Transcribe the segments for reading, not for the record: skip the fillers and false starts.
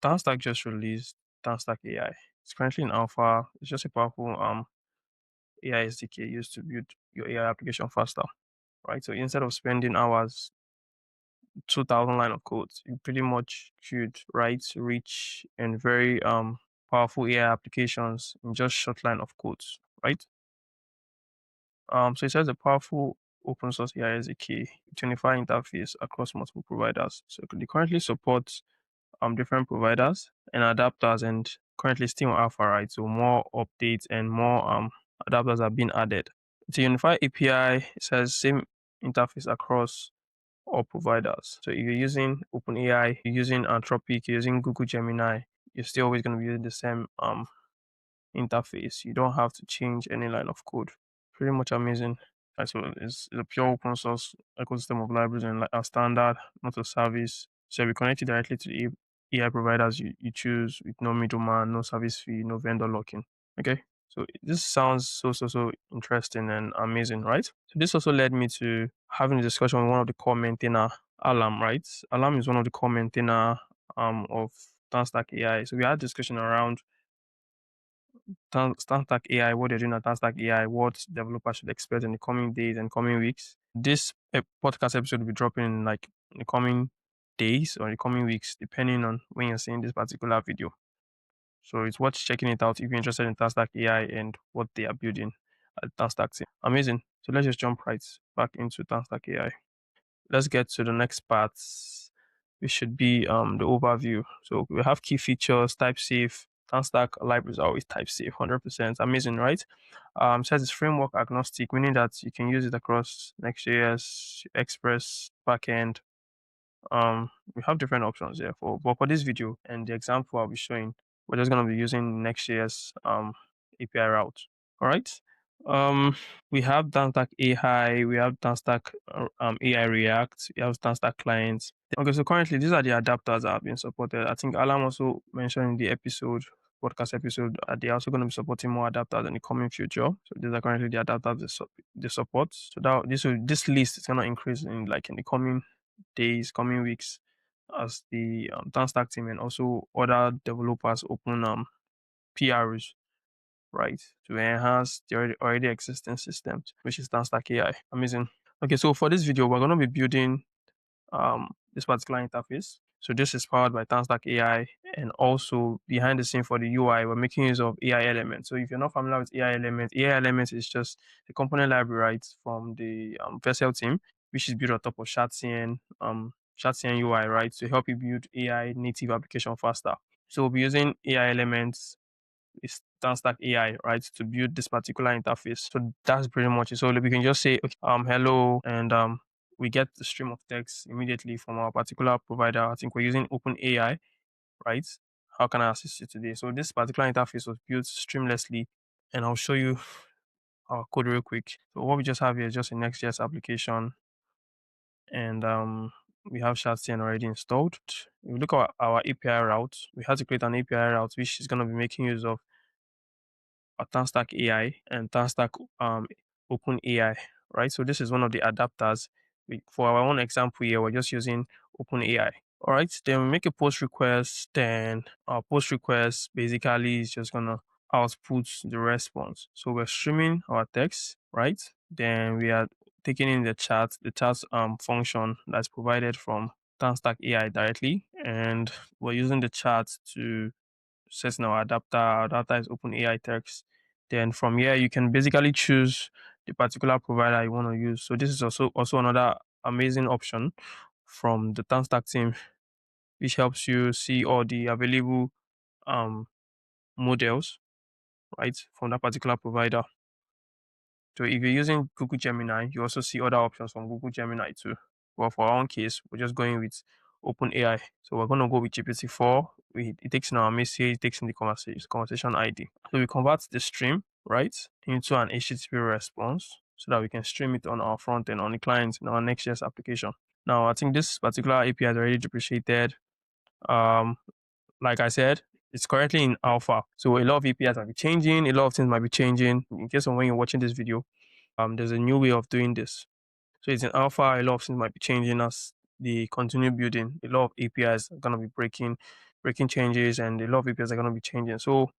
TanStack just released TanStack AI. It's currently in alpha. It's just a powerful AI SDK used to build your AI application faster, right? So instead of spending hours, 2,000 line of code, you pretty much could write rich and very powerful AI applications in just short line of codes, right? So it says a powerful open source AI SDK, 25 interface across multiple providers. So they currently support different providers and adapters, and currently still on alpha, right? So more updates and more adapters are being added. It's a unified API. It says same interface across all providers. So if you're using OpenAI, you're using Anthropic, you're using Google Gemini, you're still always going to be using the same interface. You don't have to change any line of code. Pretty much amazing. So it's a pure open source ecosystem of libraries and like a standard, not a service. So we connect it directly to the AI providers you choose with no middleman, no service fee, no vendor locking. Okay. So this sounds so interesting and amazing, right? So this also led me to having a discussion with one of the core maintainer, Alem, right? Alem is one of the core maintainer of TanStack AI. So we had discussion around TanStack AI, what they're doing at TanStack AI, what developers should expect in the coming days and coming weeks. This podcast episode will be dropping in like in the coming days or the coming weeks, depending on when you're seeing this particular video. So it's worth checking it out if you're interested in TanStack AI and what they are building at TanStack team. Amazing. So let's just jump right back into TanStack AI. Let's get to the next part. It should be the overview. So we have key features, type safe, TanStack libraries are always type safe, 100%. Amazing, right? Says it's framework agnostic, meaning that you can use it across Next.js, Express, backend. We have different options there but for this video and the example I'll be showing, we're just gonna be using Next.js API route. All right. Um, we have TanStack AI, we have TanStack AI React, we have TanStack clients. Okay, so currently these are the adapters that have been supported. I think Alam also mentioned in the podcast episode, they're also going to be supporting more adapters in the coming future. So these are currently the adapters they support. So that this list is going to increase in the coming days, coming weeks, as the TanStack team and also other developers open PRs, right, to enhance the already existing systems, which is TanStack AI. Amazing. Okay, so for this video, we're going to be building this particular interface. So this is powered by TanStack AI, and also behind the scene for the UI, we're making use of AI elements. So if you're not familiar with AI elements is just the component library, right, from the Vessel team, which is built on top of ShatCN, ShatCN UI, right, to help you build AI native application faster. So we'll be using AI elements is TanStack AI, right, to build this particular interface. So that's pretty much it. So we can just say, okay, hello, and we get the stream of text immediately from our particular provider. I think we're using OpenAI, right? How can I assist you today? So this particular interface was built streamlessly, and I'll show you our code real quick. So what we just have here is just a Next.js application, and we have ShardCN already installed. If we look at our API route, we had to create an API route which is going to be making use of TanStack AI and TanStack OpenAI, right? So this is one of the adapters. For our own example here, we're just using OpenAI. All right, then we make a post request. Then our post request basically is just gonna output the response. So we're streaming our text, right? Then we are taking in the chat function that's provided from TanStack AI directly, and we're using the chat to setting our adapter. Our adapter is OpenAI text. Then from here, you can basically choose the particular provider you want to use. So this is also another amazing option from the TanStack team, which helps you see all the available um, models, right, from that particular provider. So if you're using Google Gemini, you also see other options from Google Gemini too. But for our own case, we're just going with OpenAI. So we're going to go with GPT-4. It takes in our message, it takes in the conversation ID. So we convert the stream, right, into an HTTP response so that we can stream it on our front end on the client in our Next.js application. Now, I think this particular API is already depreciated. Um, like I said, it's currently in alpha. So a lot of APIs might be changing, a lot of things might be changing. In case of when you're watching this video, there's a new way of doing this. So it's in alpha, a lot of things might be changing as they continue building. A lot of APIs are gonna be breaking. breaking changes, and a lot of APIs are going to be changing. So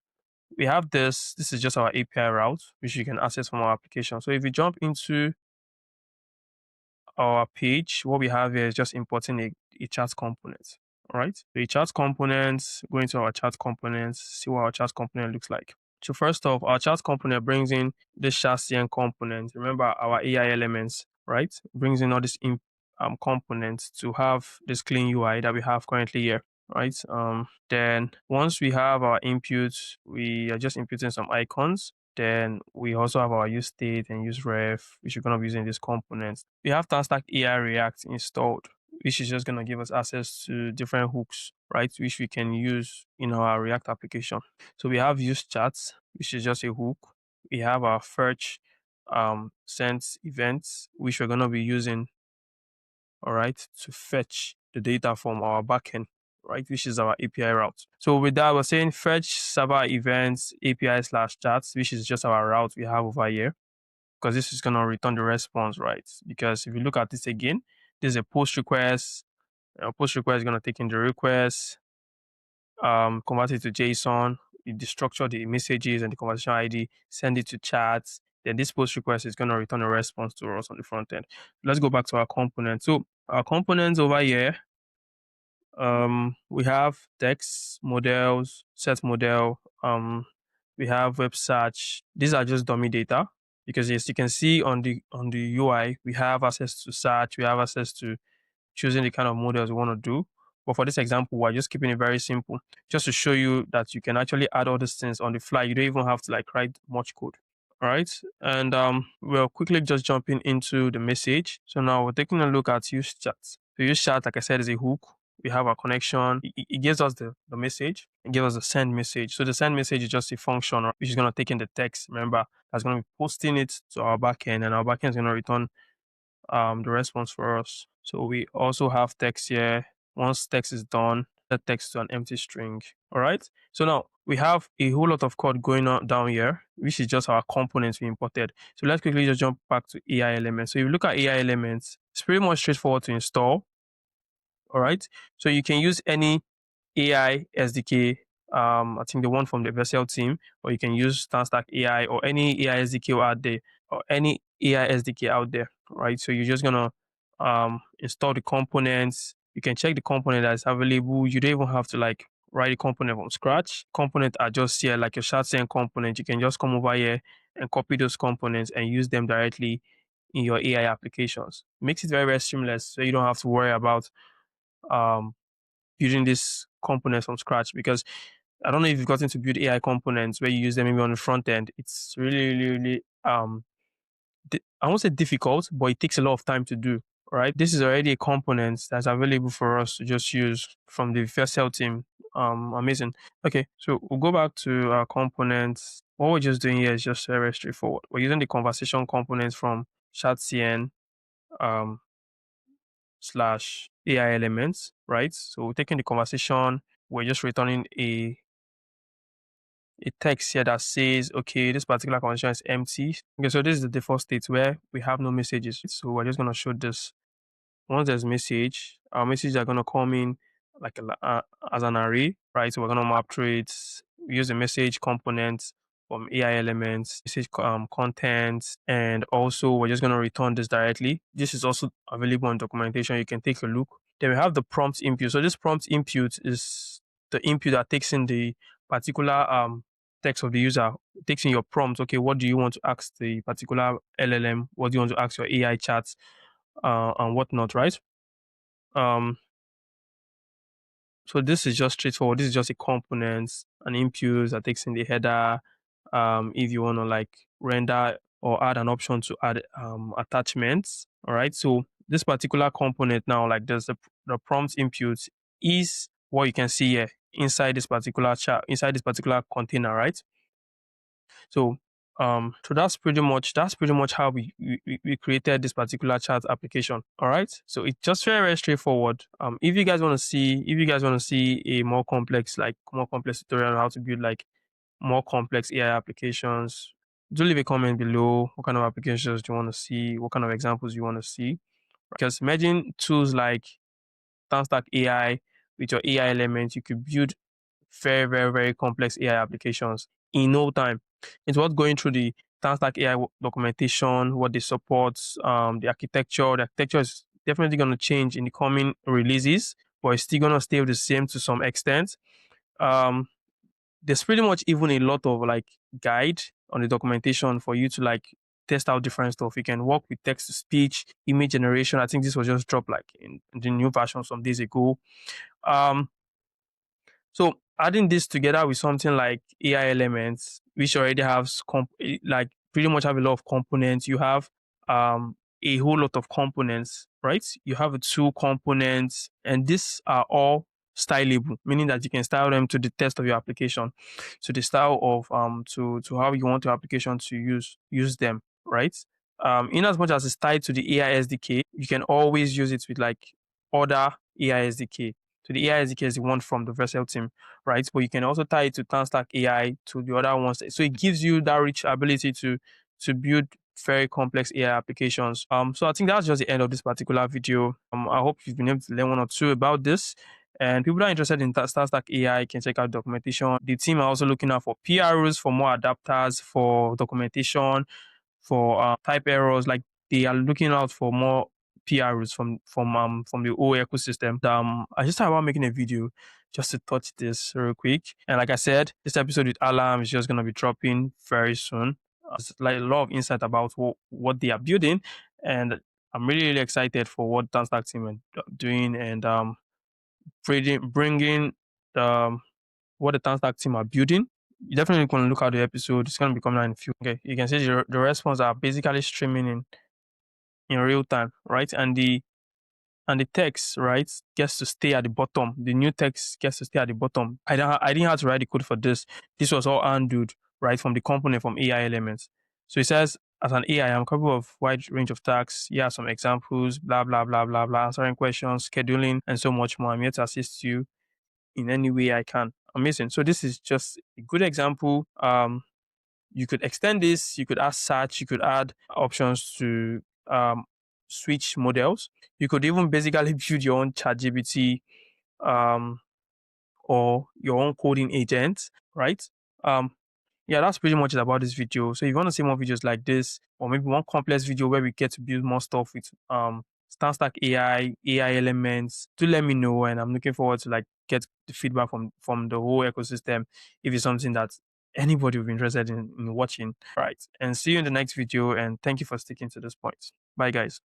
we have this. This is just our API route, which you can access from our application. So if you jump into our page, what we have here is just importing a chat component. All right. So a chat component, going to our chat components, see what our chat component looks like. So first off, our chat component brings in this ChatCN component. Remember our AI elements, right? Brings in all these components to have this clean UI that we have currently here, right? Then once we have our inputs, we are just inputting some icons. Then we also have our use state and use ref, which we're going to be using these components. We have TanStack AI React installed, which is just going to give us access to different hooks, right? Which we can use in our React application. So we have use chats, which is just a hook. We have our fetch sent events, which we're going to be using, all right, to fetch the data from our backend, right, which is our API route. So with that, we're saying fetch server events API/chats, which is just our route we have over here, because this is going to return the response, right? Because if you look at this again, there's a post request. Post request is going to take in the request, convert it to JSON, you destructure the messages and the conversation ID, send it to chats. Then this post request is going to return a response to us on the front end. Let's go back to our component. So our components over here, we have text models, set model, we have web search. These are just dummy data because as you can see on the UI, we have access to search, we have access to choosing the kind of models we want to do. But for this example, we're just keeping it very simple, just to show you that you can actually add all these things on the fly. You don't even have to like write much code. All right. And we're quickly just jumping into the message. So now we're taking a look at use chat. So use chat, like I said, is a hook. We have our connection. It gives us the message and gives us the send message. So the send message is just a function which is going to take in the text. Remember, that's going to be posting it to our backend, and our backend is going to return the response for us. So we also have text here. Once text is done, set text to an empty string. All right. So now we have a whole lot of code going on down here, which is just our components we imported. So let's quickly just jump back to AI elements. So if you look at AI elements, it's pretty much straightforward to install. All right. So you can use any AI SDK. I think the one from the Vessel team, or you can use TanStack AI or any AI SDK out there, or any AI SDK out there, right? So you're just gonna install the components. You can check the component that's available. You don't even have to like write the component from scratch. Components are just here, like your ShardSend component. You can just come over here and copy those components and use them directly in your AI applications. Makes it very, very seamless, so you don't have to worry about um, building these components from scratch. Because I don't know if you've gotten to build AI components where you use them maybe on the front end. It's really, really, really I won't say difficult, but it takes a lot of time to do. Right? This is already a component that's available for us to just use from the Vessel team. Amazing. Okay, so we'll go back to our components. What we're just doing here is just very, very straightforward. We're using the conversation components from ChatCN slash AI elements, right? So we're taking the conversation, we're just returning a text here that says, okay, this particular conversation is empty. Okay, so this is the default state where we have no messages. So we're just going to show this. Once there's message, our messages are going to come in like as an array, right? So we're going to map through it. We use the message component from AI elements, message content, and also we're just going to return this directly. This is also available on documentation. You can take a look. Then we have the prompt input. So this prompt input is the input that takes in the particular text of the user, takes in your prompt. Okay, what do you want to ask the particular LLM? What do you want to ask your AI chat and whatnot, right? So this is just straightforward. This is just a component, an input that takes in the header. If you want to like render or add an option to add attachments, all right. So this particular component now, like there's the prompt input is what you can see here inside this particular chat, inside this particular container, right? So so that's pretty much how we created this particular chat application. All right. So it's just very, very straightforward. If you guys want to see a more complex tutorial on how to build like more complex AI applications, do leave a comment below. What kind of applications do you want to see? What kind of examples you want to see? Because imagine tools like TanStack AI with your AI elements, you could build very, very, very complex AI applications in no time. It's worth going through the TanStack AI documentation, what they support, the architecture. The architecture is definitely going to change in the coming releases, but it's still going to stay the same to some extent. Um, there's pretty much even a lot of like guide on the documentation for you to like test out different stuff. You can work with text to speech, image generation. I think this was just dropped like in the new version some days ago. Um, so adding this together with something like AI elements, which already have like pretty much have a lot of components. You have a whole lot of components, right? You have two components, and these are all stylable, meaning that you can style them to the test of your application, to the style of to how you want your application to use them, right? In as much as it's tied to the AI SDK, you can always use it with like other AI SDK. So the AI SDK is the one from the Vercel team, right? But you can also tie it to TanStack AI to the other ones. So it gives you that rich ability to build very complex AI applications. So I think that's just the end of this particular video. I hope you've been able to learn one or two about this. And people that are interested in TanStack AI can check out documentation. The team are also looking out for PRs, for more adapters, for documentation, for type errors. Like they are looking out for more PRs from the whole ecosystem. I just thought about making a video just to touch this real quick. And like I said, this episode with Alem is just gonna be dropping very soon. It's like a lot of insight about what they are building, and I'm really really excited for what TanStack team are doing, and bringing what the TanStack team are building. You definitely want to look at the episode. It's gonna be coming out in a few. Okay, you can see the response are basically streaming in real time, right? And the text, right, gets to stay at the bottom. The new text gets to stay at the bottom. I didn't have to write the code for this. This was all handled, right, from the component from AI elements. So it says, as an AI, I'm capable of wide range of tasks. Here are some examples, blah, blah, blah, blah, blah, answering questions, scheduling, and so much more. I'm here to assist you in any way I can. Amazing. So this is just a good example. You could extend this, you could add search, you could add options to switch models. You could even basically build your own ChatGPT um, or your own coding agent, right? Um, yeah, that's pretty much it about this video. So if you want to see more videos like this, or maybe one complex video where we get to build more stuff with StanStack AI elements, do let me know, and I'm looking forward to like get the feedback from the whole ecosystem if it's something that anybody will be interested in watching. Right. And see you in the next video, and thank you for sticking to this point. Bye guys.